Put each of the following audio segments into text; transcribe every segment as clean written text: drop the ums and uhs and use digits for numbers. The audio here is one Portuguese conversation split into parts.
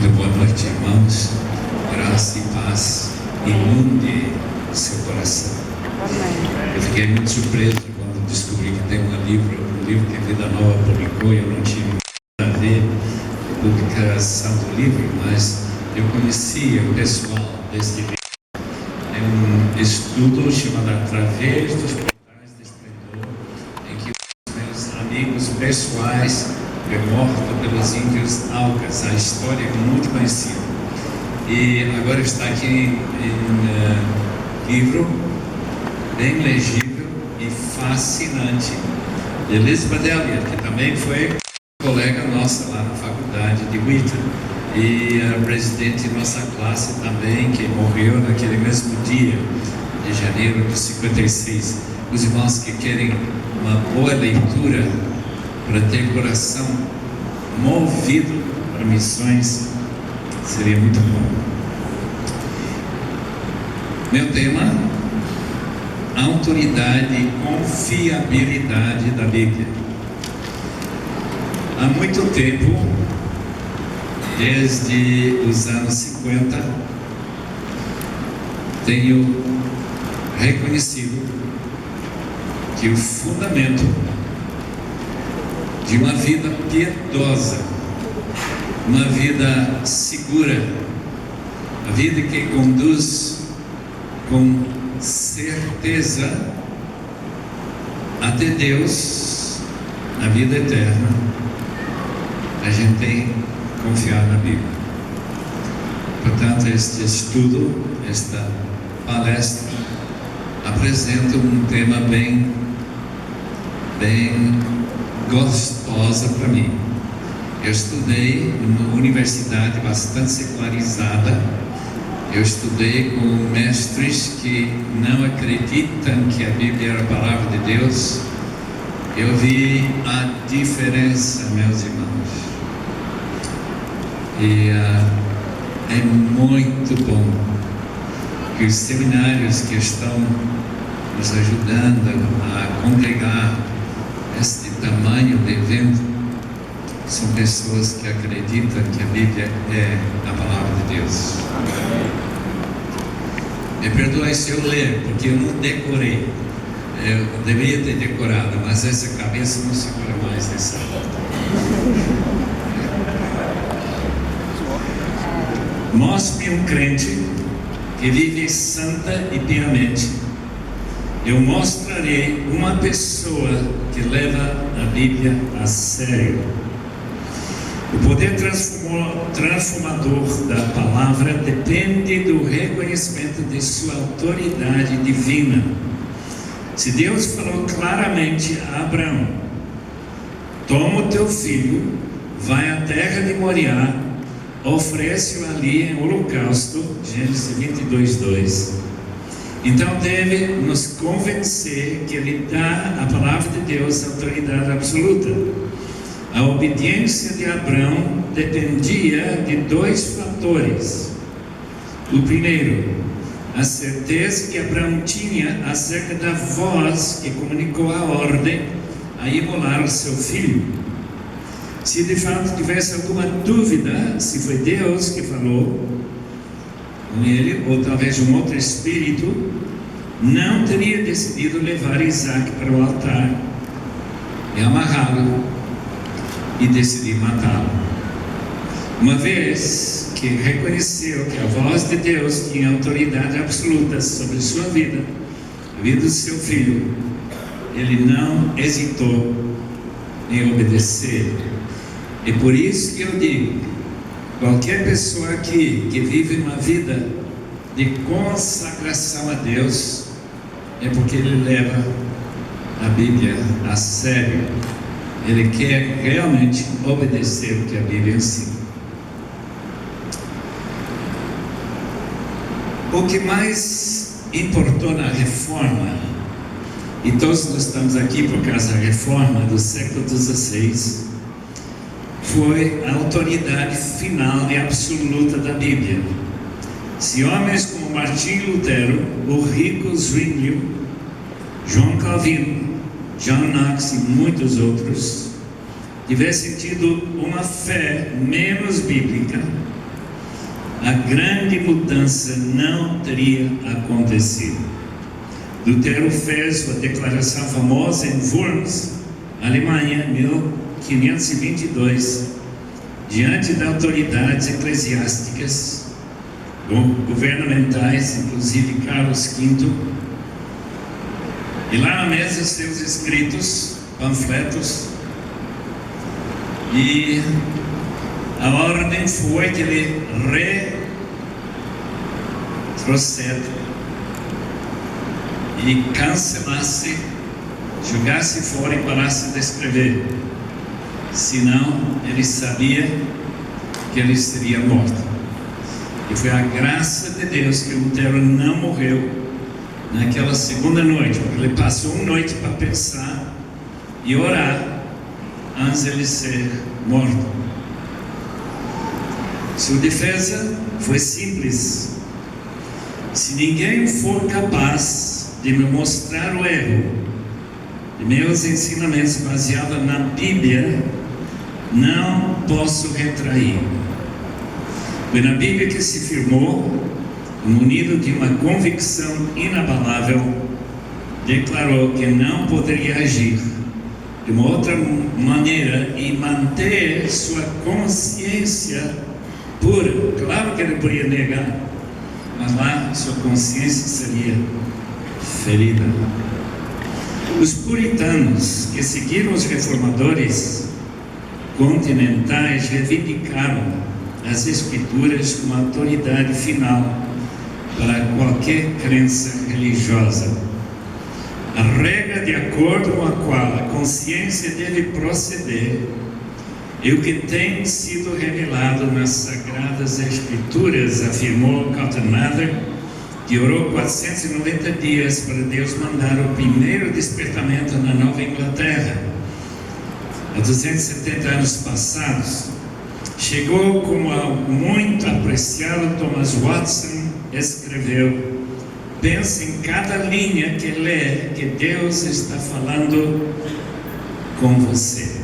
Muito boa noite, irmãos. Graça e paz inunde seu coração. Eu fiquei muito surpreso quando descobri que tem um livro que a Vida Nova publicou e eu não tive nada a ver com a publicação do livro, mas eu conhecia o pessoal deste livro. É um estudo chamado Através dos Portais do Esplendor, em que os meus amigos pessoais foi morto pelos índios Aucas, a história é muito conhecida. E agora está aqui em livro, bem legível e fascinante, de Elizabeth Elliot, que também foi colega nossa lá na faculdade de Wheaton, e a presidente de nossa classe também, que morreu naquele mesmo dia, de janeiro de 56. Os irmãos que querem uma boa leitura, para ter coração movido para missões, seria muito bom. Meu tema: autoridade e confiabilidade da Bíblia. Há muito tempo, desde os anos 50, tenho reconhecido que o fundamento de uma vida piedosa, uma vida segura, a vida que conduz com certeza até Deus, na vida eterna, a gente tem que confiar na Bíblia. Portanto, este estudo, esta palestra, apresenta um tema bem gostosa para mim. Eu estudei numa universidade bastante secularizada. Eu estudei com mestres que não acreditam que a Bíblia era a palavra de Deus. Eu vi a diferença, meus irmãos. E é muito bom que os seminários que estão nos ajudando a congregar este tamanho de evento são pessoas que acreditam que a Bíblia é a palavra de Deus. Me perdoe se eu ler, porque eu não decorei. Eu deveria ter decorado, mas essa cabeça não segura mais nessa volta. Mostre um crente que vive santa e piamente. Eu mostrarei uma pessoa que leva a Bíblia a sério. O poder transformador da palavra depende do reconhecimento de sua autoridade divina. Se Deus falou claramente a Abraão: toma o teu filho, vai à terra de Moriá, oferece-o ali em holocausto, Gênesis 22:2. Então deve nos convencer que Ele dá à palavra de Deus autoridade absoluta. A obediência de Abraão dependia de dois fatores. O primeiro, a certeza que Abraão tinha acerca da voz que comunicou a ordem a imolar o seu filho. Se de fato tivesse alguma dúvida se foi Deus que falou com ele, ou talvez um outro espírito, não teria decidido levar Isaac para o altar e amarrá-lo e decidir matá-lo. Uma vez que reconheceu que a voz de Deus tinha autoridade absoluta sobre sua vida, a vida do seu filho, ele não hesitou em obedecer. E por isso que eu digo: qualquer pessoa aqui que vive uma vida de consagração a Deus, é porque ele leva a Bíblia a sério. Ele quer realmente obedecer o que a Bíblia ensina. O que mais importou na reforma, e todos nós estamos aqui por causa da reforma do século XVI, foi a autoridade final e absoluta da Bíblia. Se homens como Martinho Lutero, Ulrico Zwinglio, João Calvino, John Knox e muitos outros tivessem tido uma fé menos bíblica, a grande mudança não teria acontecido. Lutero fez sua declaração famosa em Worms, Alemanha, em 1522, diante de autoridades eclesiásticas, governamentais, inclusive Carlos V, e lá na mesa seus escritos, panfletos, e a ordem foi que ele retrocede e cancelasse, jogasse fora e parasse de escrever. Senão, ele sabia que ele seria morto. E foi a graça de Deus que Lutero não morreu naquela segunda noite, porque ele passou uma noite para pensar e orar antes de ele ser morto. Sua defesa foi simples: se ninguém for capaz de me mostrar o erro de meus ensinamentos baseados na Bíblia, não posso retrair. Foi na Bíblia que se firmou, munido de uma convicção inabalável, declarou que não poderia agir de uma outra maneira e manter sua consciência pura. Claro que ele podia negar, mas lá sua consciência seria ferida. Os puritanos que seguiram os reformadores continentais reivindicaram as Escrituras como autoridade final para qualquer crença religiosa. A regra de acordo com a qual a consciência deve proceder é o que tem sido revelado nas Sagradas Escrituras, afirmou Cotton Mather, que orou 490 dias para Deus mandar o primeiro despertamento na Nova Inglaterra. Há 270 anos passados, chegou como o muito apreciado Thomas Watson escreveu: pense em cada linha que lê que Deus está falando com você.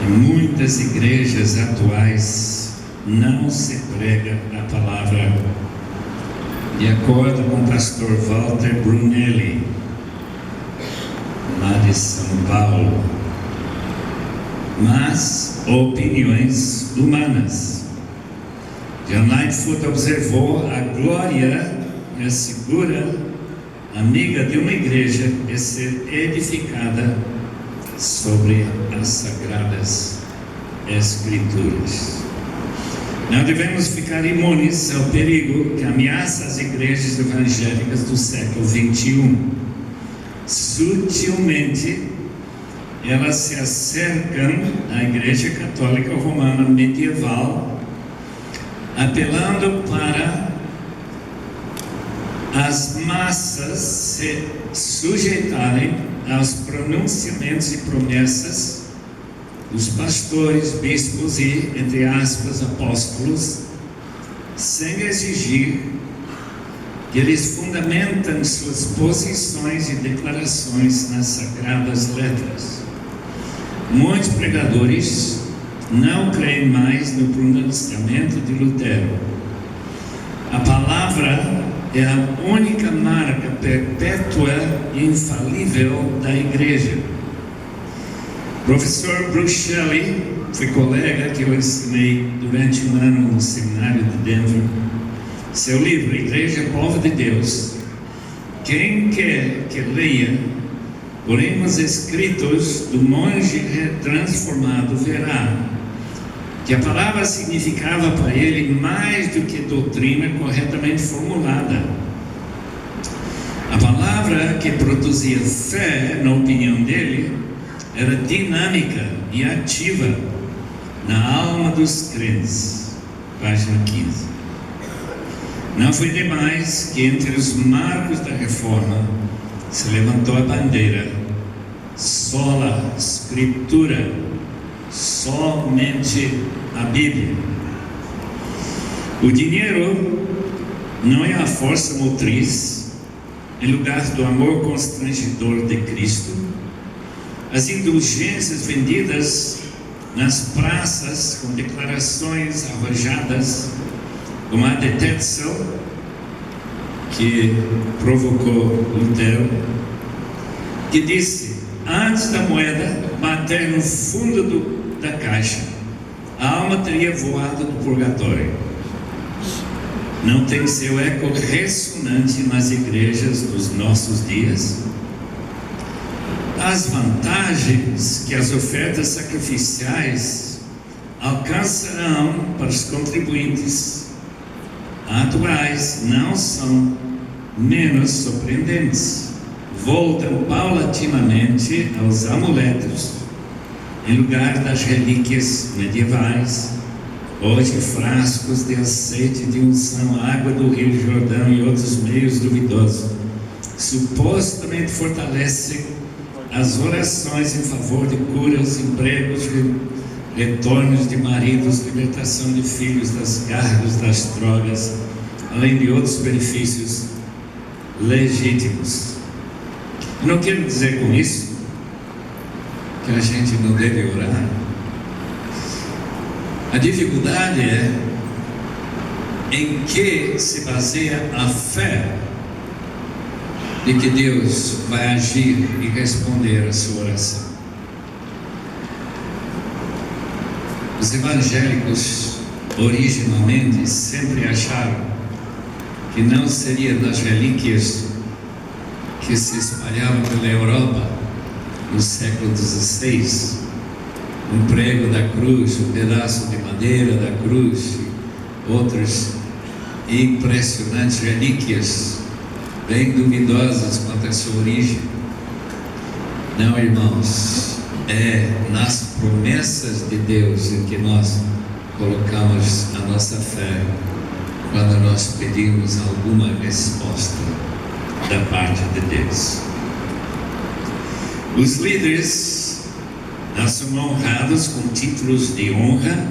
Em muitas igrejas atuais não se prega a palavra, de acordo com o pastor Walter Brunelli, lá de São Paulo, mas opiniões humanas. John Lightfoot observou: a glória e a segura amiga de uma igreja é ser edificada sobre as Sagradas Escrituras. Não devemos ficar imunes ao perigo que ameaça as igrejas evangélicas do século XXI. Sutilmente, elas se acercam à Igreja Católica Romana medieval, apelando para as massas se sujeitarem aos pronunciamentos e promessas dos pastores, bispos e, entre aspas, apóstolos, sem exigir que eles fundamentem suas posições e declarações nas Sagradas Letras. Muitos pregadores não creem mais no pronunciamento de Lutero. A palavra é a única marca perpétua e infalível da igreja. O professor Bruce Shelley foi colega que eu ensinei durante um ano no seminário de Denver. Seu livro, Igreja Povo de Deus, quem quer que leia, porém os escritos do monge transformado, verá que a palavra significava para ele mais do que doutrina corretamente formulada. A palavra que produzia fé, na opinião dele, era dinâmica e ativa na alma dos crentes. Página 15. Não foi demais que entre os marcos da reforma se levantou a bandeira sola Scriptura, somente a Bíblia. O dinheiro não é a força motriz em lugar do amor constrangedor de Cristo. As indulgências vendidas nas praças com declarações arrojadas, como a de Tetzel, que provocou Lutero, que disse: antes da moeda bater no fundo da caixa, a alma teria voado do purgatório. Não tem seu eco ressonante nas igrejas dos nossos dias? As vantagens que as ofertas sacrificiais alcançarão para os contribuintes atuais não são menos surpreendentes. Voltam paulatinamente aos amuletos, em lugar das relíquias medievais. Hoje, frascos de azeite de unção, água do Rio Jordão e outros meios duvidosos supostamente fortalecem as orações em favor de curas, empregos, retornos de maridos, libertação de filhos das garras das drogas, além de outros benefícios legítimos. Não quero dizer com isso que a gente não deve orar. A dificuldade é em que se baseia a fé de que Deus vai agir e responder a sua oração. Os evangélicos originalmente sempre acharam que não seria das relíquias que se espalhavam pela Europa no século XVI, um prego da cruz, um pedaço de madeira da cruz, outras impressionantes relíquias, bem duvidosas quanto à sua origem. Não, irmãos, é nas promessas de Deus em que nós colocamos a nossa fé quando nós pedimos alguma resposta da parte de Deus. Os líderes são honrados com títulos de honra,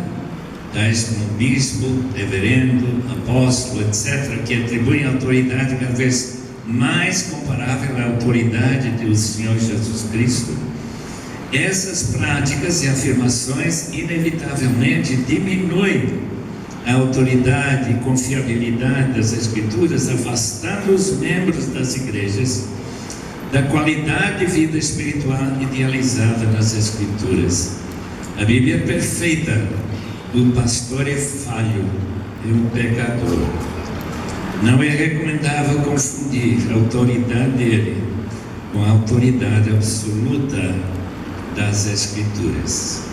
tais como bispo, reverendo, apóstolo, etc., que atribuem autoridade cada vez mais comparável à autoridade do Senhor Jesus Cristo. Essas práticas e afirmações inevitavelmente diminuem a autoridade e confiabilidade das Escrituras, afastando os membros das igrejas da qualidade de vida espiritual idealizada nas Escrituras. A Bíblia é perfeita, o pastor é falho e um pecador. Não é recomendável confundir a autoridade dele com a autoridade absoluta das Escrituras.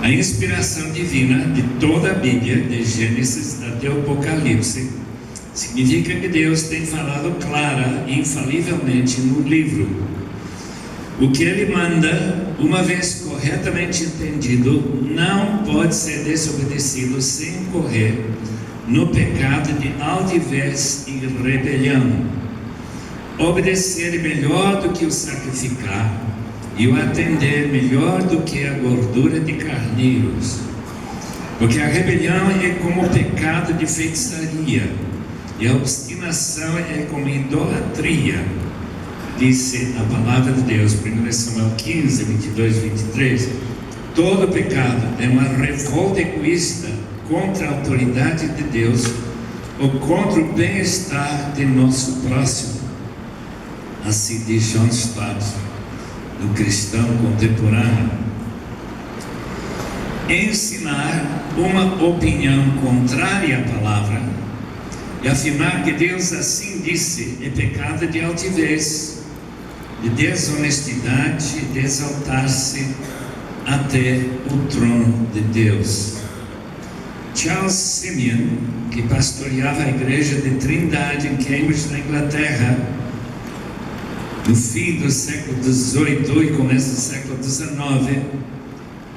A inspiração divina de toda a Bíblia, de Gênesis até o Apocalipse, significa que Deus tem falado clara e infalivelmente no livro. O que Ele manda, uma vez corretamente entendido, não pode ser desobedecido sem incorrer no pecado de altivez e rebelião. Obedecer é melhor do que o sacrificar, e o atender melhor do que a gordura de carneiros, porque a rebelião é como o pecado de feitiçaria, e a obstinação é como idolatria, disse a palavra de Deus, 1 Samuel 15, 22, 23. Todo pecado é uma revolta egoísta contra a autoridade de Deus ou contra o bem-estar de nosso próximo. Assim diz John Stott, do cristão contemporâneo. Ensinar uma opinião contrária à palavra e afirmar que Deus assim disse é pecado de altivez, de desonestidade, de exaltar-se até o trono de Deus. Charles Simeon, que pastoreava a igreja de Trindade em Cambridge, na Inglaterra, no fim do século XVIII e começo do século XIX,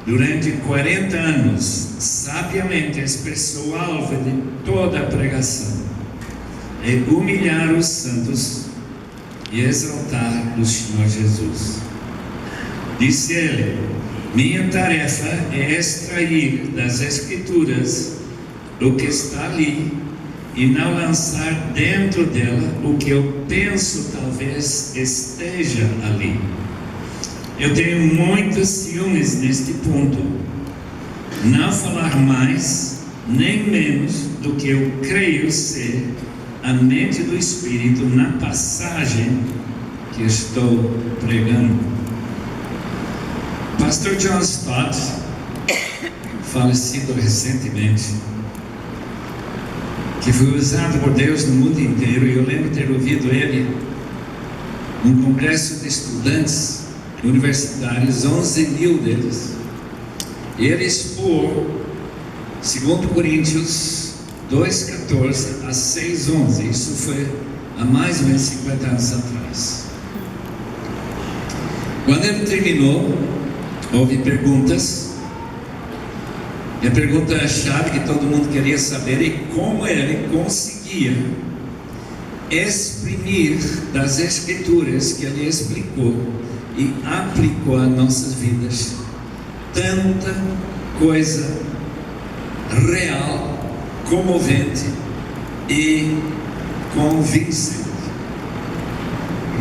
durante 40 anos, sabiamente expressou o alvo de toda a pregação: é humilhar os santos e exaltar o Senhor Jesus. Disse ele: minha tarefa é extrair das Escrituras o que está ali e não lançar dentro dela o que eu penso talvez esteja ali. Eu tenho muitos ciúmes neste ponto. Não falar mais nem menos do que eu creio ser a mente do Espírito na passagem que estou pregando. Pastor John Stott, falecido recentemente, que foi usado por Deus no mundo inteiro, e eu lembro ter ouvido ele num congresso de estudantes universitários, 11 mil deles, e ele expôs 2 Coríntios 2,14 a 6,11. Isso foi há mais ou menos 50 anos atrás. Quando ele terminou, houve perguntas, e a pergunta-chave que todo mundo queria saber é como ele conseguia exprimir das Escrituras que ele explicou e aplicou às nossas vidas tanta coisa real, comovente e convincente.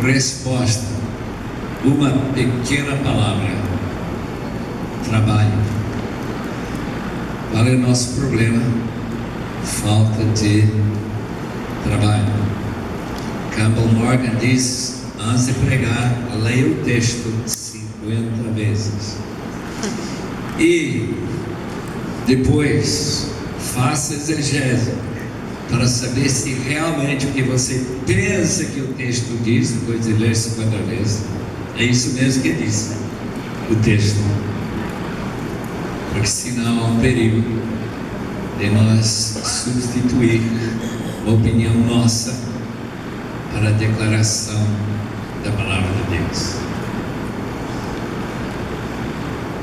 Resposta: uma pequena palavra: trabalho. Qual é o nosso problema? Falta de trabalho. Campbell Morgan diz: antes de pregar, leia o texto 50 vezes. E depois, faça exegese para saber se realmente o que você pensa que o texto diz, depois de ler 50 vezes, é isso mesmo que diz o texto. Porque senão há um perigo de nós substituir a opinião nossa para a declaração da palavra de Deus.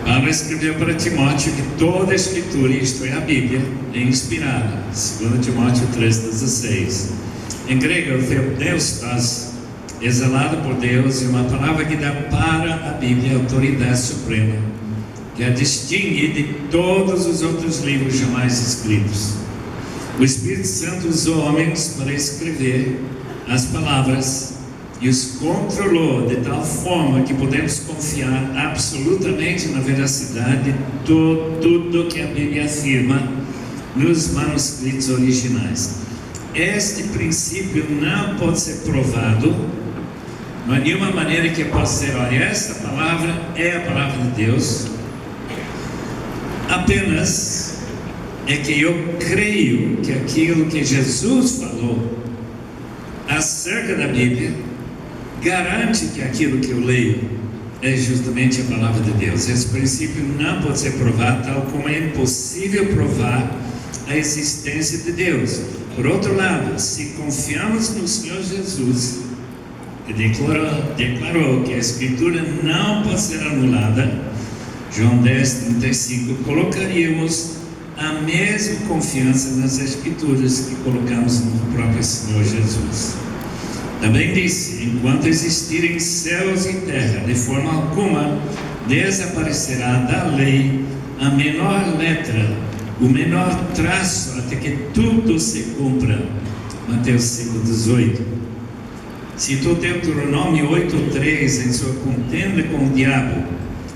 Paulo escreveu para Timóteo que toda a Escritura, isto é, a Bíblia, é inspirada. 2 Timóteo 3,16. Em grego, o Theopneustos, exalado por Deus, é uma palavra que dá para a Bíblia a autoridade suprema, que a distingue de todos os outros livros jamais escritos. O Espírito Santo usou homens para escrever as palavras e os controlou de tal forma que podemos confiar absolutamente na veracidade de tudo que a Bíblia afirma nos manuscritos originais. Este princípio não pode ser provado, não há nenhuma maneira que eu possa dizer: olha, esta palavra é a palavra de Deus. Apenas é que eu creio que aquilo que Jesus falou acerca da Bíblia garante que aquilo que eu leio é justamente a palavra de Deus. Esse princípio não pode ser provado, tal como é impossível provar a existência de Deus. Por outro lado, se confiamos no Senhor Jesus, que declarou que a Escritura não pode ser anulada, João 10,35, colocaríamos a mesma confiança nas Escrituras que colocamos no próprio Senhor Jesus. Também disse: enquanto existirem céus e terra, de forma alguma desaparecerá da lei a menor letra, o menor traço, até que tudo se cumpra. Mateus 5,18. Citou Deuteronômio 8,3 em sua contenda com o diabo: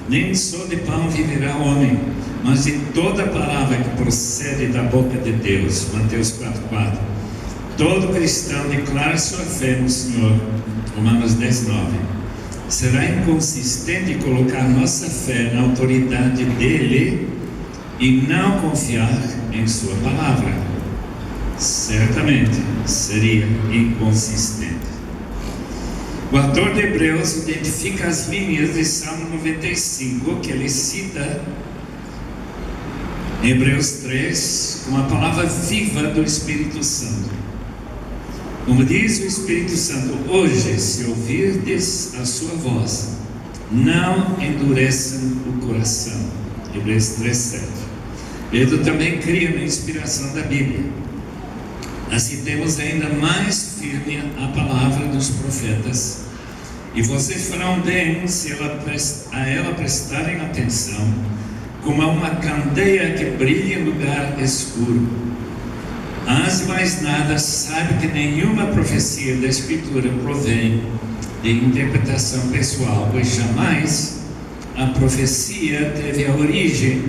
nem só de pão viverá o homem, mas de toda palavra que procede da boca de Deus. Mateus 4,4. Todo cristão declara sua fé no Senhor. Romanos 10,9. Será inconsistente colocar nossa fé na autoridade dele e não confiar em sua palavra. Certamente seria inconsistente. O autor de Hebreus identifica as linhas de Salmo 95, que ele cita em Hebreus 3, com a palavra viva do Espírito Santo. Como diz o Espírito Santo: hoje, se ouvirdes a sua voz, não endureçam o coração. Hebreus 3,7. Pedro também cria na inspiração da Bíblia. Assim temos ainda mais firme a palavra dos profetas, e vocês farão bem se a ela prestarem atenção, como a uma candeia que brilha em lugar escuro. Antes de mais nada, sabe que nenhuma profecia da Escritura provém de interpretação pessoal, pois jamais a profecia teve a origem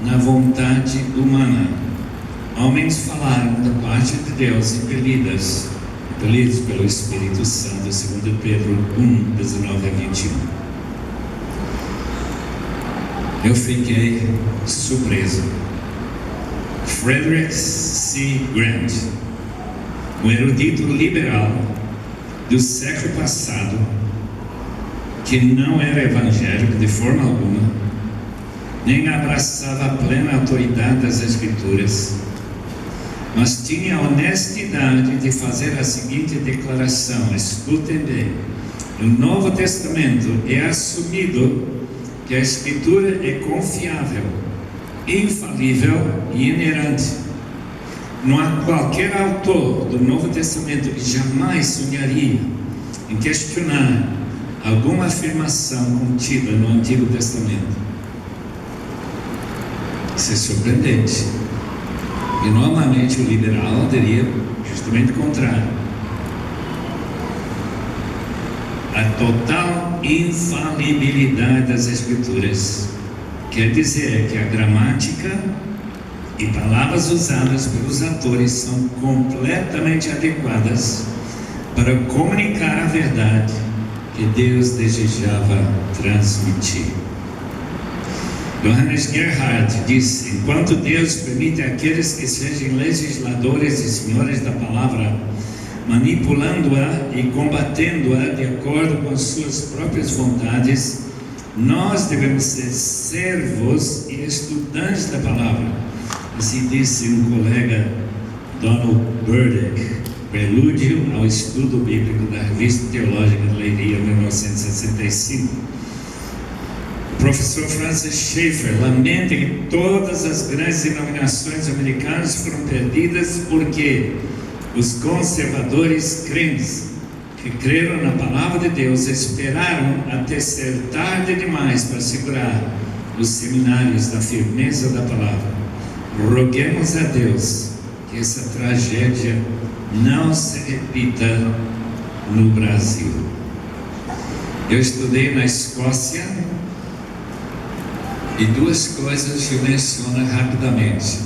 na vontade humana. Homens falaram da parte de Deus, impelidos pelo Espírito Santo, 2 Pedro 1, 19 a 21. Eu fiquei surpreso. Frederick C. Grant, um erudito liberal do século passado, que não era evangélico de forma alguma, nem abraçava a plena autoridade das Escrituras, mas tinha a honestidade de fazer a seguinte declaração: escutem bem, no Novo Testamento é assumido que a Escritura é confiável, infalível e inerrante. Não há qualquer autor do Novo Testamento que jamais sonharia em questionar alguma afirmação contida no Antigo Testamento. Isso é surpreendente. E normalmente o liberal diria justamente o contrário. A total infalibilidade das Escrituras quer dizer que a gramática e palavras usadas pelos autores são completamente adequadas para comunicar a verdade que Deus desejava transmitir. Johannes Gerhard disse: enquanto Deus permite àqueles que sejam legisladores e senhores da palavra, manipulando-a e combatendo-a de acordo com suas próprias vontades, nós devemos ser servos e estudantes da palavra. Assim disse um colega, Donald Burdick, prelúdio ao estudo bíblico da Revista Teológica de Leiria, 1965. O professor Francis Schaeffer lamenta que todas as grandes denominações americanas foram perdidas porque os conservadores crentes que creram na palavra de Deus esperaram até ser tarde demais para segurar os seminários da firmeza da palavra. Roguemos a Deus que essa tragédia não se repita no Brasil. Eu estudei na Escócia e duas coisas eu menciono rapidamente.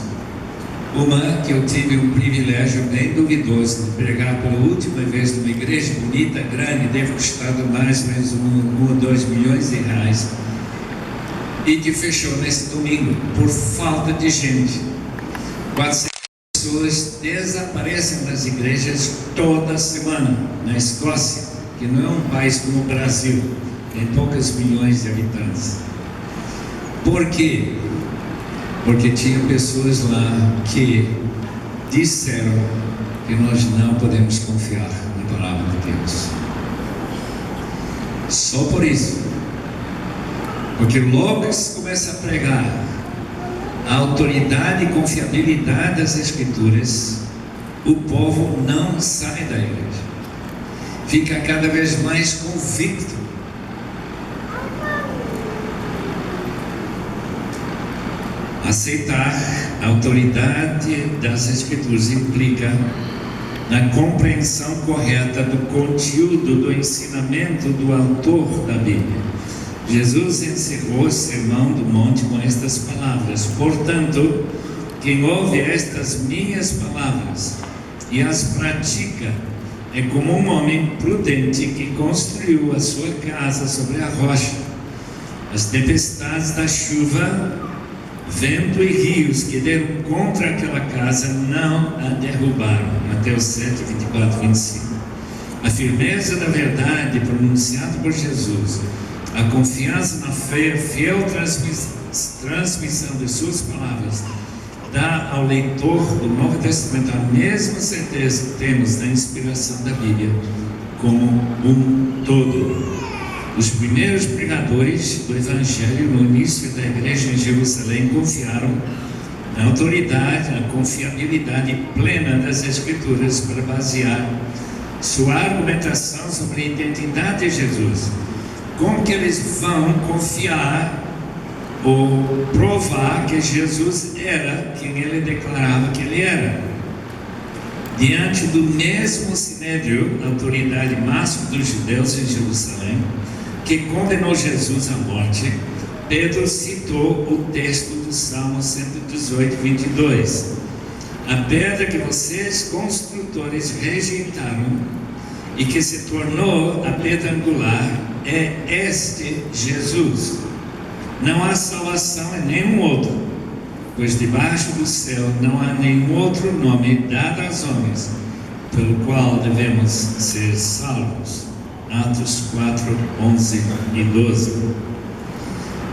Uma, que eu tive um privilégio bem duvidoso de pregar pela última vez numa igreja bonita, grande, deve custar mais ou menos 1 ou 2 milhões de reais, e que fechou nesse domingo por falta de gente. 400 pessoas desaparecem das igrejas toda semana na Escócia, que não é um país como o Brasil, tem poucos milhões de habitantes. Por quê? Porque tinha pessoas lá que disseram que nós não podemos confiar na palavra de Deus. Só por isso. Porque logo que se começa a pregar a autoridade e confiabilidade das Escrituras, o povo não sai da igreja. Fica cada vez mais convicto. Aceitar a autoridade das Escrituras implica na compreensão correta do conteúdo do ensinamento do autor da Bíblia. Jesus encerrou o Sermão do Monte com estas palavras: portanto, quem ouve estas minhas palavras e as pratica é como um homem prudente que construiu a sua casa sobre a rocha. As tempestades da chuva, vento e rios que deram contra aquela casa não a derrubaram. Mateus 7, 24, 25. A firmeza da verdade pronunciada por Jesus, a confiança na fé, fiel transmissão de suas palavras, dá ao leitor do Novo Testamento a mesma certeza que temos da inspiração da Bíblia como um todo. Os primeiros pregadores do Evangelho no início da igreja em Jerusalém confiaram na autoridade, na confiabilidade plena das Escrituras para basear sua argumentação sobre a identidade de Jesus. Como que eles vão confiar ou provar que Jesus era quem ele declarava que ele era? Diante do mesmo sinédrio, a autoridade máxima dos judeus em Jerusalém, que condenou Jesus à morte, Pedro citou o texto do Salmo 118, 22. A pedra que vocês, construtores, rejeitaram e que se tornou a pedra angular é este Jesus. Não há salvação em nenhum outro, pois debaixo do céu não há nenhum outro nome dado aos homens pelo qual devemos ser salvos. Atos 4, 11 e 12.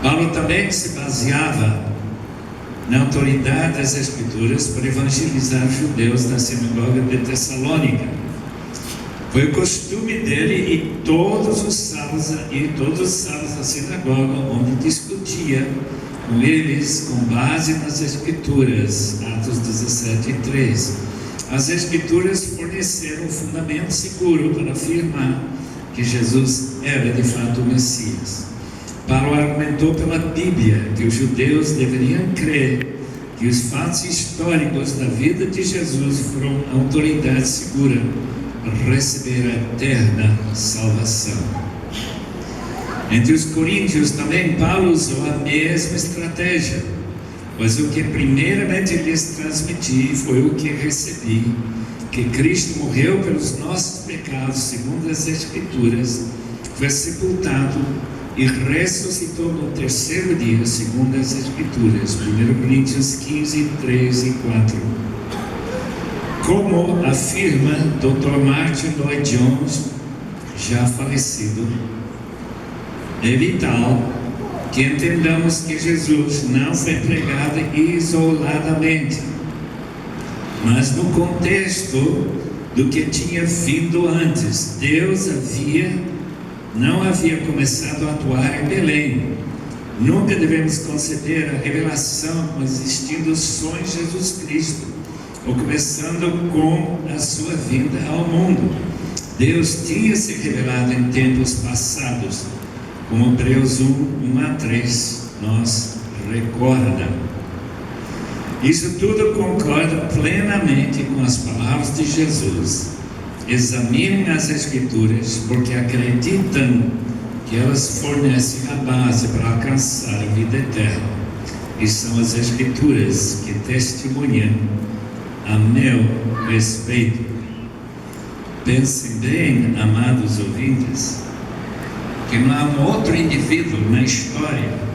Paulo também se baseava na autoridade das Escrituras para evangelizar os judeus da sinagoga de Tessalônica. Foi o costume dele ir todos os sábados à sinagoga, onde discutia com eles com base nas Escrituras. Atos 17, 3. As Escrituras forneceram um fundamento seguro para afirmar que Jesus era de fato o Messias. Paulo argumentou pela Bíblia que os judeus deveriam crer que os fatos históricos da vida de Jesus foram autoridade segura para receber a eterna salvação. Entre os coríntios também Paulo usou a mesma estratégia, mas o que primeiramente lhes transmiti foi o que recebi, que Cristo morreu pelos nossos pecados segundo as Escrituras, foi sepultado e ressuscitou no terceiro dia segundo as Escrituras. 1 Coríntios 15, 3 e 4. Como afirma Dr. Martin Lloyd Jones, já falecido, é vital que entendamos que Jesus não foi pregado isoladamente, mas no contexto do que tinha vindo antes. Deus não havia começado a atuar em Belém. Nunca devemos conceber a revelação como existindo só em Jesus Cristo, ou começando com a sua vinda ao mundo. Deus tinha se revelado em tempos passados, como Hebreus 1 a 3 nos recorda. Isso tudo concorda plenamente com as palavras de Jesus. Examinem as Escrituras, porque acreditam que elas fornecem a base para alcançar a vida eterna. E são as Escrituras que testemunham a meu respeito. Pensem bem, amados ouvintes, que não há um outro indivíduo na história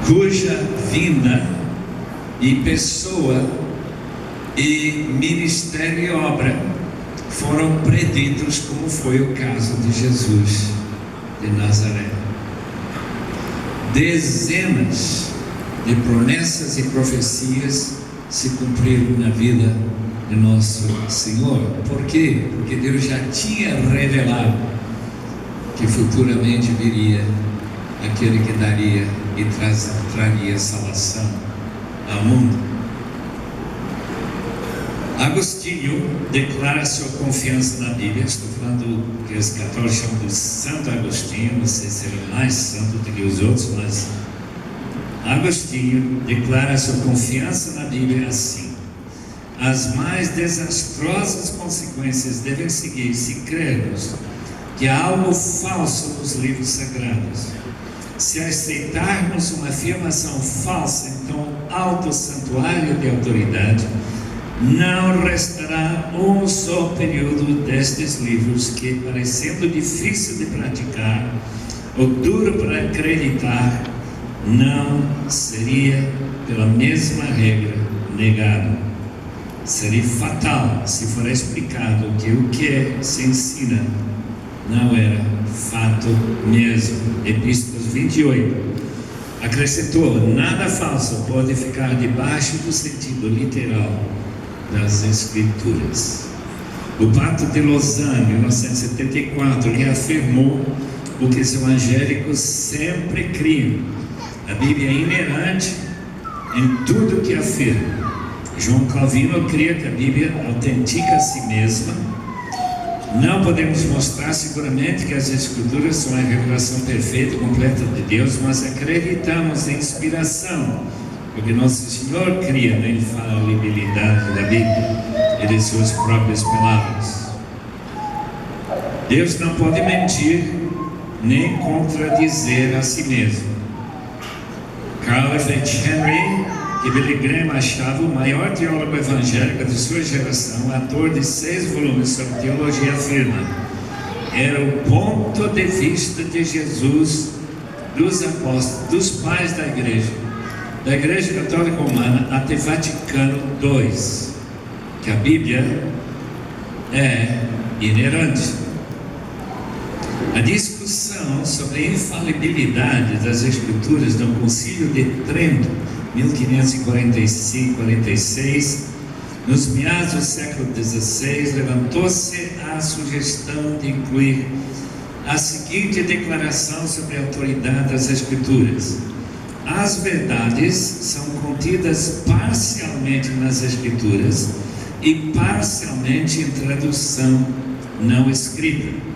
cuja vinda e pessoa e ministério e obra foram preditos como foi o caso de Jesus de Nazaré. Dezenas de promessas e profecias se cumpriram na vida de nosso Senhor. Por quê? Porque Deus já tinha revelado que futuramente viria aquele que daria e traria salvação ao mundo. Agostinho declara sua confiança na Bíblia. Estou falando que os católicos chamam de Santo Agostinho, não sei se ele é mais santo do que os outros, mas Agostinho declara sua confiança na Bíblia assim: as mais desastrosas consequências devem seguir se crermos que há algo falso nos livros sagrados. Se aceitarmos uma afirmação falsa em tão alto santuário de autoridade, não restará um só período destes livros que, parecendo difícil de praticar ou duro para acreditar, não seria, pela mesma regra, negado. Seria fatal se for explicado que o que se ensina não era fato mesmo. Epístolas 28. Acrescentou: nada falso pode ficar debaixo do sentido literal das Escrituras. O Pacto de Lausanne, 1974, reafirmou o que os evangélicos sempre criam: a Bíblia é inerente em tudo que afirma. João Calvino cria que a Bíblia autentica a si mesma. Não podemos mostrar seguramente que as Escrituras são a revelação perfeita e completa de Deus, mas acreditamos em inspiração, porque nosso Senhor cria na infalibilidade da Bíblia e de suas próprias palavras. Deus não pode mentir, nem contradizer a si mesmo. Carl F. Henry, que Billy Graham achava o maior teólogo evangélico de sua geração, autor de 6 volumes sobre teologia, afirma: era o ponto de vista de Jesus, dos apóstolos, dos pais da Igreja Católica Romana até Vaticano II, que a Bíblia é inerrante. A discussão sobre a infalibilidade das Escrituras no Concílio de Trento, 1545-46, nos meados do século XVI, levantou-se a sugestão de incluir a seguinte declaração sobre a autoridade das Escrituras: as verdades são contidas parcialmente nas Escrituras e parcialmente em tradução não escrita.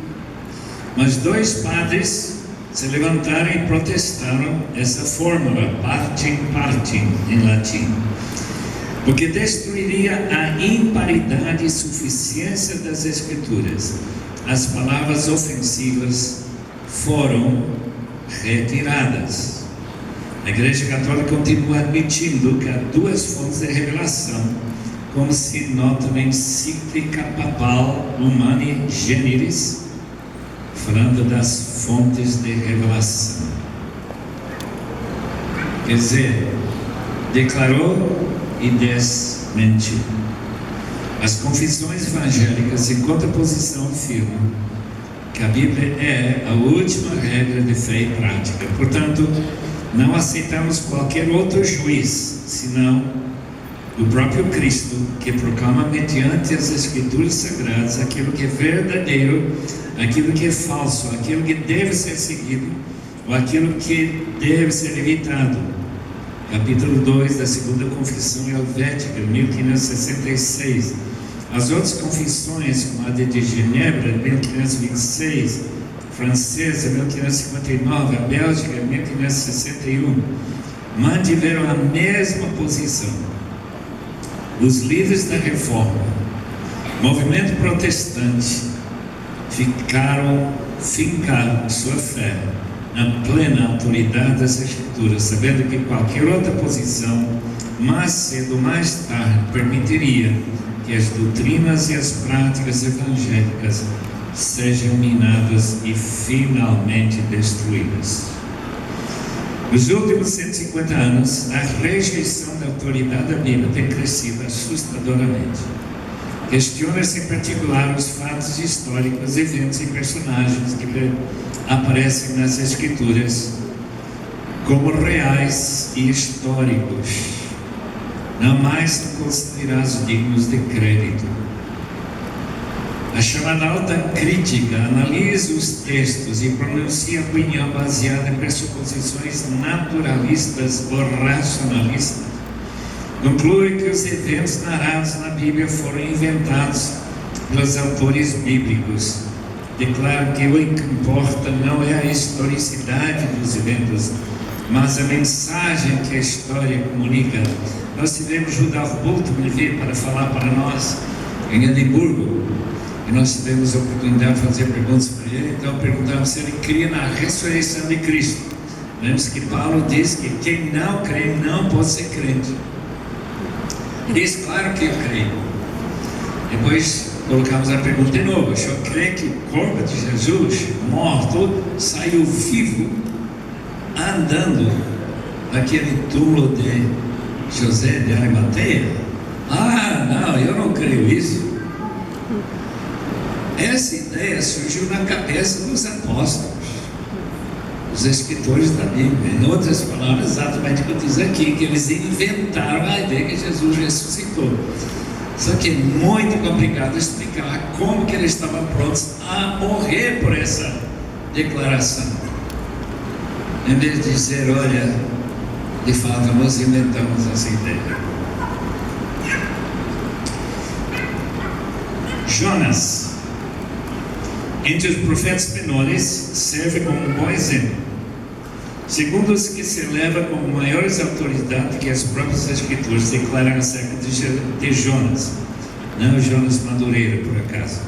Mas 2 padres se levantaram e protestaram essa fórmula, partem, partem, em latim, porque destruiria a imparidade e suficiência das Escrituras. As palavras ofensivas foram retiradas. A Igreja Católica continua admitindo que há 2 fontes de revelação, como se nota na encíclica papal Humani Generis, falando das fontes de revelação. Quer dizer, declarou e desmentiu. As confissões evangélicas, em contraposição, afirmam que a Bíblia é a última regra de fé e prática. Portanto, não aceitamos qualquer outro juiz, senão o próprio Cristo, que proclama mediante as Escrituras Sagradas aquilo que é verdadeiro, aquilo que é falso, aquilo que deve ser seguido ou aquilo que deve ser evitado. Capítulo 2 da Segunda Confissão Helvética, 1566. As outras confissões, como a de Genebra, 1526, francesa, 1559, a Bélgica, 1561, mantiveram a mesma posição. Os líderes da Reforma, movimento protestante, fincaram sua fé na plena autoridade das Escrituras, sabendo que qualquer outra posição, mais cedo ou mais tarde, permitiria que as doutrinas e as práticas evangélicas sejam minadas e finalmente destruídas. Nos últimos 150 anos, a rejeição da autoridade da Bíblia tem crescido assustadoramente. Questiona-se em particular os fatos históricos, eventos e personagens que aparecem nas Escrituras como reais e históricos, não mais são considerados dignos de crédito. A chamada alta crítica analisa os textos e pronuncia opinião baseada em pressuposições naturalistas ou racionalistas. Conclui que os eventos narrados na Bíblia foram inventados pelos autores bíblicos. Declara que o que importa não é a historicidade dos eventos, mas a mensagem que a história comunica. Nós tivemos Rudolf Bultmann vir para falar para nós em Edimburgo, e nós tivemos a oportunidade de fazer perguntas para ele. Então perguntamos se ele cria na ressurreição de Cristo. Lembra-se que Paulo diz que quem não crê não pode ser crente. Ele diz: claro que eu creio. Depois colocamos a pergunta de novo: o senhor crê que o corpo de Jesus morto saiu vivo andando daquele túmulo de José de Arimateia? Ah, não, eu não creio isso. Essa ideia surgiu na cabeça dos apóstolos, os escritores da Bíblia. Em outras palavras, exatamente o que diz aqui, que eles inventaram a ideia que Jesus ressuscitou. Só que é muito complicado explicar como que eles estavam prontos a morrer por essa declaração. Em vez de dizer: olha, de fato nós inventamos essa ideia. Jonas, entre os profetas menores, serve como um bom exemplo. Segundo os que se eleva como maiores autoridades que as próprias Escrituras declaram acerca de Jonas, não Jonas Madureira, por acaso.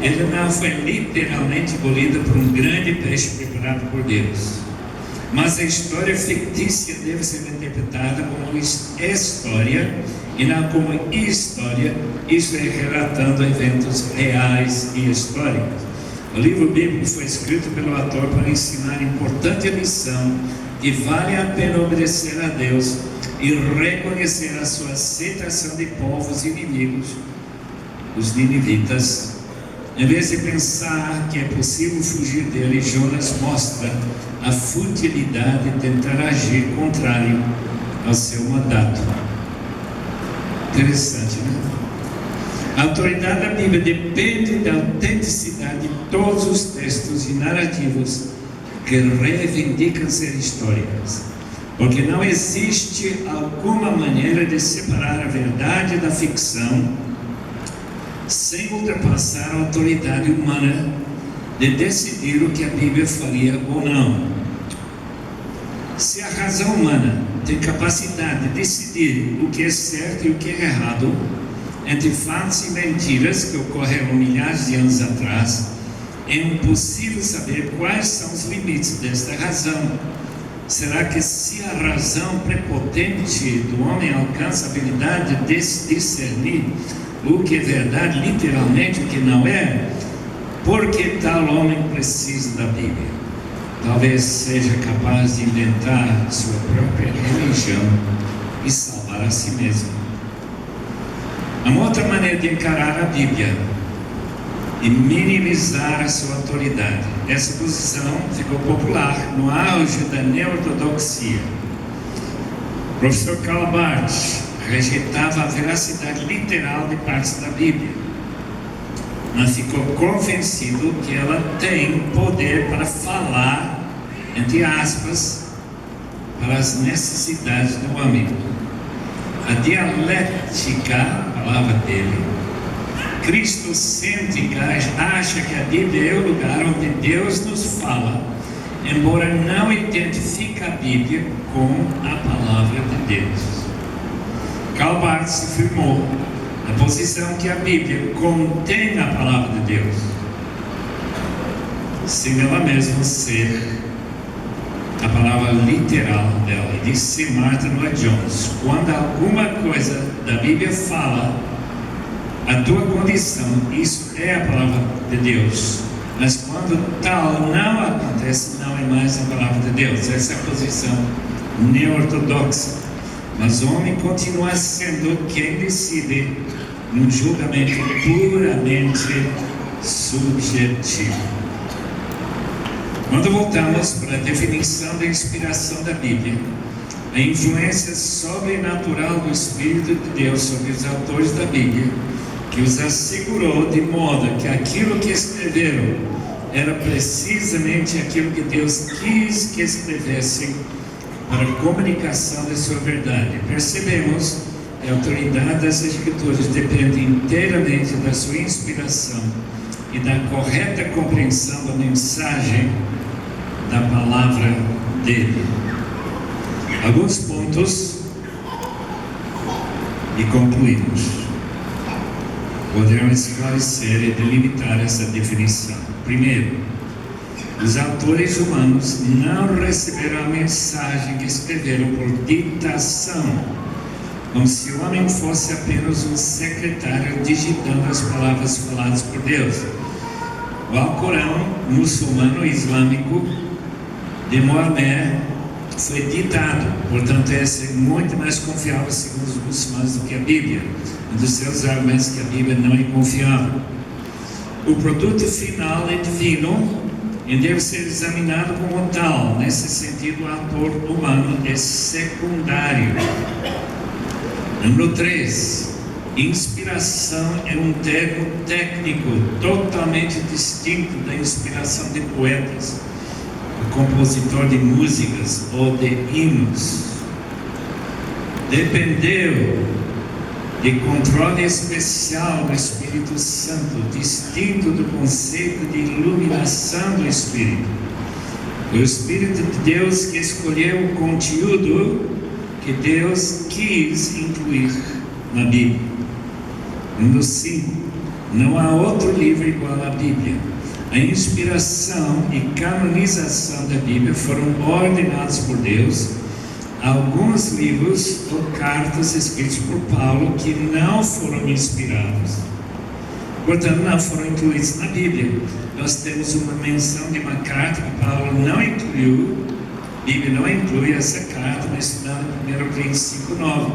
ele não foi literalmente engolido por um grande peixe preparado por Deus. Mas a história fictícia deve ser interpretada como história e não como história, isto é, relatando eventos reais e históricos. O livro bíblico foi escrito pelo autor para ensinar a importante lição que vale a pena obedecer a Deus e reconhecer a sua aceitação de povos inimigos, os ninivitas. Em vez de pensar que é possível fugir dele, Jonas mostra a futilidade de tentar agir contrário ao seu mandato. Interessante, né? A autoridade da Bíblia depende da autenticidade de todos os textos e narrativas que reivindicam ser históricas, porque não existe alguma maneira de separar a verdade da ficção sem ultrapassar a autoridade humana de decidir o que a Bíblia faria ou não. Se a razão humana tem capacidade de decidir o que é certo e o que é errado, entre fatos e mentiras que ocorreram milhares de anos atrás, é impossível saber quais são os limites desta razão. Será que se a razão prepotente do homem alcança a habilidade de discernir o que é verdade, literalmente o que não é, porque tal homem precisa da Bíblia? Talvez seja capaz de inventar sua própria religião e salvar a si mesmo. Há uma outra maneira de encarar a Bíblia e minimizar a sua autoridade. Essa posição ficou popular no auge da neo-ortodoxia. O professor Karl Barth rejeitava a veracidade literal de partes da Bíblia, mas ficou convencido que ela tem poder para falar, entre aspas, para as necessidades do homem. A dialética, a palavra dele, cristocêntrica, acha que a Bíblia é o lugar onde Deus nos fala, embora não identifique a Bíblia com a palavra de Deus. Karl Barth afirmou a posição que a Bíblia contém a palavra de Deus, sem ela mesma ser a palavra literal dela. E disse Martin Lloyd Jones: quando alguma coisa da Bíblia fala a tua condição, isso é a palavra de Deus. Mas quando tal não acontece, não é mais a palavra de Deus. Essa é a posição neo-ortodoxa. Mas o homem continua sendo quem decide num julgamento puramente subjetivo. Quando voltamos para a definição da inspiração da Bíblia, a influência sobrenatural do Espírito de Deus sobre os autores da Bíblia, que os assegurou de modo que aquilo que escreveram era precisamente aquilo que Deus quis que escrevessem para a comunicação de sua verdade. Percebemos que a autoridade das Escrituras depende inteiramente da sua inspiração e da correta compreensão da mensagem da palavra dele. Alguns pontos e concluímos. Podemos esclarecer e delimitar essa definição. Primeiro, os autores humanos não receberam a mensagem que escreveram por ditação, como se o homem fosse apenas um secretário digitando as palavras faladas por Deus. O Alcorão muçulmano e islâmico de Maomé foi ditado, portanto é muito mais confiável segundo os muçulmanos do que a Bíblia. Um dos seus argumentos é que a Bíblia não é confiável. O produto final é divino e deve ser examinado como tal. Nesse sentido, o autor humano é secundário. Número 3. Inspiração é um termo técnico totalmente distinto da inspiração de poetas, do compositor de músicas ou de hinos. Dependeu de controle especial do Espírito Santo, distinto do conceito de iluminação do Espírito. O Espírito de Deus que escolheu o conteúdo que Deus quis incluir na Bíblia. Número 5. Não há outro livro igual à Bíblia. A inspiração e canonização da Bíblia foram ordenados por Deus. Alguns livros ou cartas escritos por Paulo que não foram inspirados, portanto não foram incluídos na Bíblia. Nós temos uma menção de uma carta que Paulo não incluiu. A Bíblia não inclui essa carta, mas está em 1 Coríntios 5:9.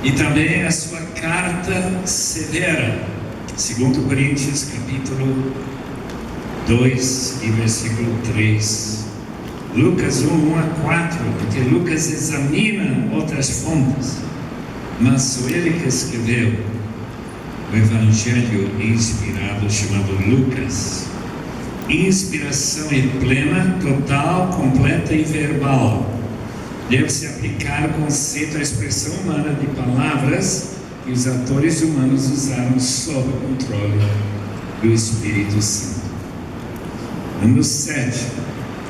E também a sua carta severa, 2 Coríntios capítulo 2 e versículo 3. Lucas 1:1-4, porque Lucas examina outras fontes, mas foi ele que escreveu o evangelho inspirado chamado Lucas. Inspiração é plena, total, completa e verbal. Deve-se aplicar o conceito à expressão humana de palavras que os autores humanos usaram sob o controle do Espírito Santo. Número 7.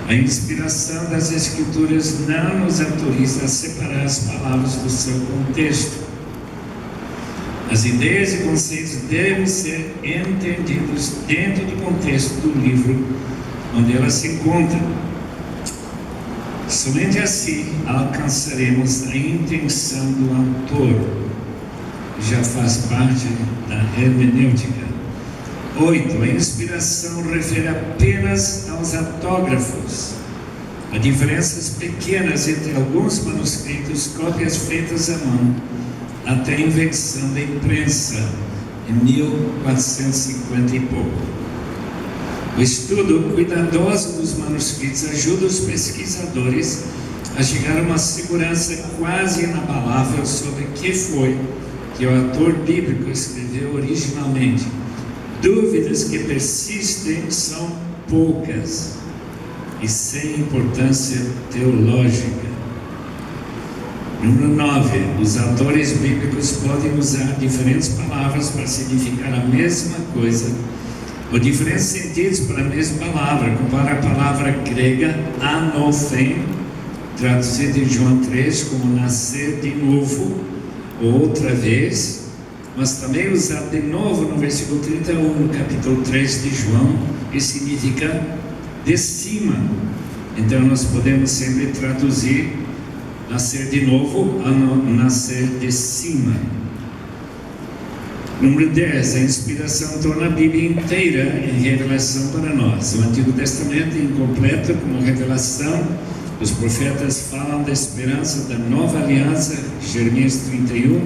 A inspiração das Escrituras não nos autoriza a separar as palavras do seu contexto. As ideias e conceitos devem ser entendidos dentro do contexto do livro onde elas se encontram. Somente assim alcançaremos a intenção do autor, que já faz parte da hermenêutica. 8. A inspiração refere apenas aos autógrafos. Há diferenças pequenas entre alguns manuscritos, cópias feitas à mão, até a invenção da imprensa em 1450 e pouco. O estudo cuidadoso dos manuscritos ajuda os pesquisadores a chegar a uma segurança quase inabalável sobre o que foi que o autor bíblico escreveu originalmente. Dúvidas que persistem são poucas e sem importância teológica. Número 9. Os autores bíblicos podem usar diferentes palavras para significar a mesma coisa, ou diferentes sentidos para a mesma palavra. Compara a palavra grega anothen, traduzida em João 3 como nascer de novo, ou outra vez, mas também usado de novo no versículo 31, no capítulo 3 de João, que significa de cima. Então nós podemos sempre traduzir nascer de novo a nascer de cima. Número 10. A inspiração torna a Bíblia inteira em revelação para nós. O Antigo Testamento é incompleto como revelação. Os profetas falam da esperança da nova aliança, Jeremias 31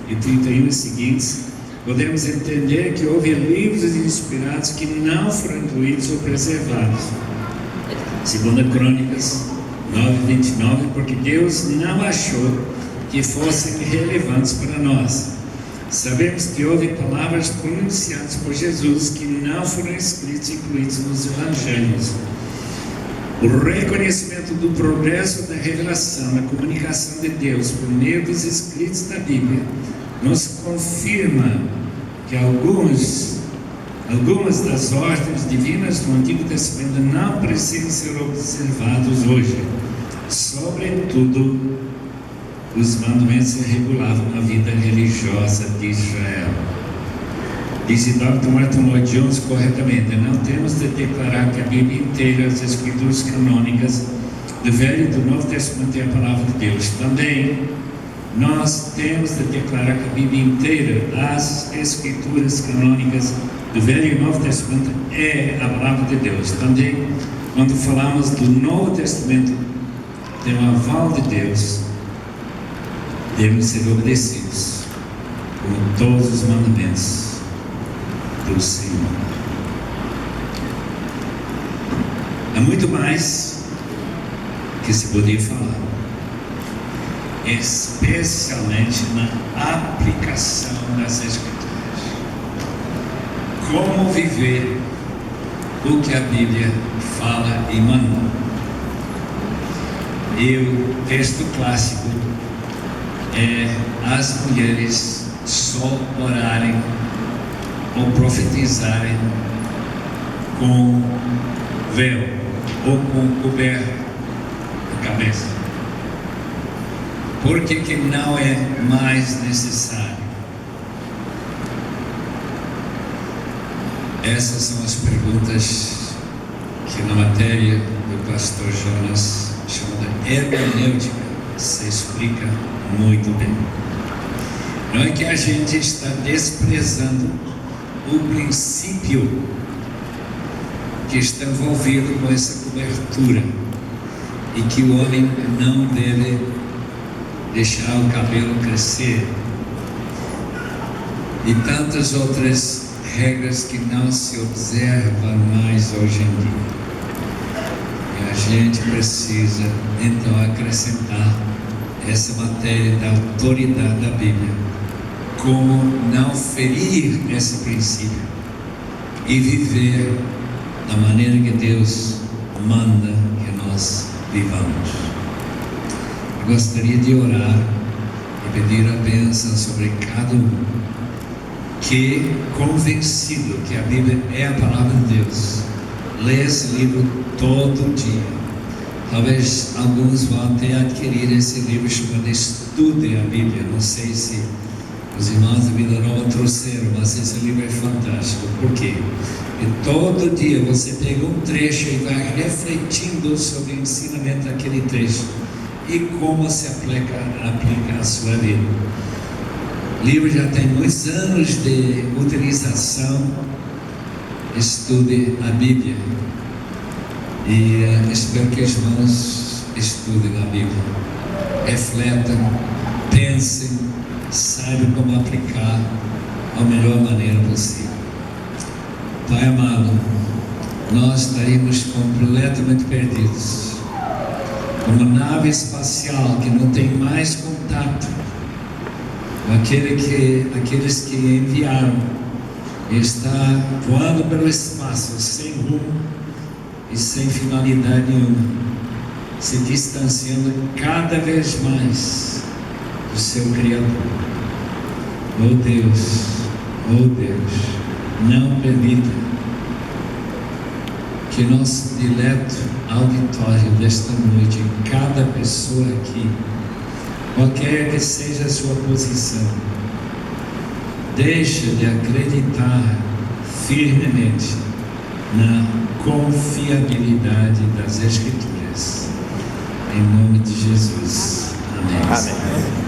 e 31 seguintes. Podemos entender que houve livros inspirados que não foram incluídos ou preservados. 2 Crônicas 9:29, porque Deus não achou que fossem relevantes para nós. Sabemos que houve palavras pronunciadas por Jesus que não foram escritas e incluídas nos evangelhos. O reconhecimento do progresso da revelação, da comunicação de Deus por meio dos escritos da Bíblia, nos confirma que algumas das ordens divinas do Antigo Testamento não precisam ser observados hoje. Sobretudo, os mandamentos regulavam a vida religiosa de Israel. Diz Dr. Martin Lloyd Jones corretamente: não temos de declarar que a Bíblia inteira, as Escrituras canônicas do Velho e do Novo Testamento é a palavra de Deus. Também nós temos de declarar que a Bíblia inteira, as Escrituras canônicas do Velho e Novo Testamento é a palavra de Deus. Também, quando falamos do Novo Testamento, tem o aval de Deus, devem ser obedecidos, como todos os mandamentos do Senhor. Há muito mais que se podia falar, especialmente na aplicação das Escrituras. Como viver o que a Bíblia fala e manda. E o texto clássico é as mulheres só orarem ou profetizarem com véu ou com coberto na cabeça. Por que não é mais necessário? Essas são as perguntas que na matéria do pastor Jonas chamada hermenêutica se explica muito bem. Não é que a gente está desprezando o princípio que está envolvido com essa cobertura e que o homem não deve deixar o cabelo crescer e tantas outras regras que não se observam mais hoje em dia. E a gente precisa então acrescentar essa matéria da autoridade da Bíblia, como não ferir esse princípio e viver da maneira que Deus manda que nós vivamos. Eu gostaria de orar e pedir a bênção sobre cada um que, convencido que a Bíblia é a palavra de Deus, lê esse livro todo dia. Talvez alguns vão até adquirir esse livro chamado Estude a Bíblia. Não sei se os irmãos da Vida Nova trouxeram, mas esse livro é fantástico. Por quê? Porque todo dia você pega um trecho e vai refletindo sobre o ensinamento daquele trecho e como se aplica à sua vida. O livro já tem muitos anos de utilização. Estude a Bíblia. E espero que os irmãos estudem a Bíblia, refletam, pensem, saibam como aplicar da melhor maneira possível. Pai amado, nós estaríamos completamente perdidos, como nave espacial que não tem mais contato com aqueles que enviaram e está voando pelo espaço sem rumo e sem finalidade nenhuma, se distanciando cada vez mais do seu Criador. Oh Deus, não permita que nosso dileto auditório desta noite, cada pessoa aqui, qualquer que seja a sua posição, deixe de acreditar firmemente na confiabilidade das Escrituras. Em nome de Jesus. Amém. Amém.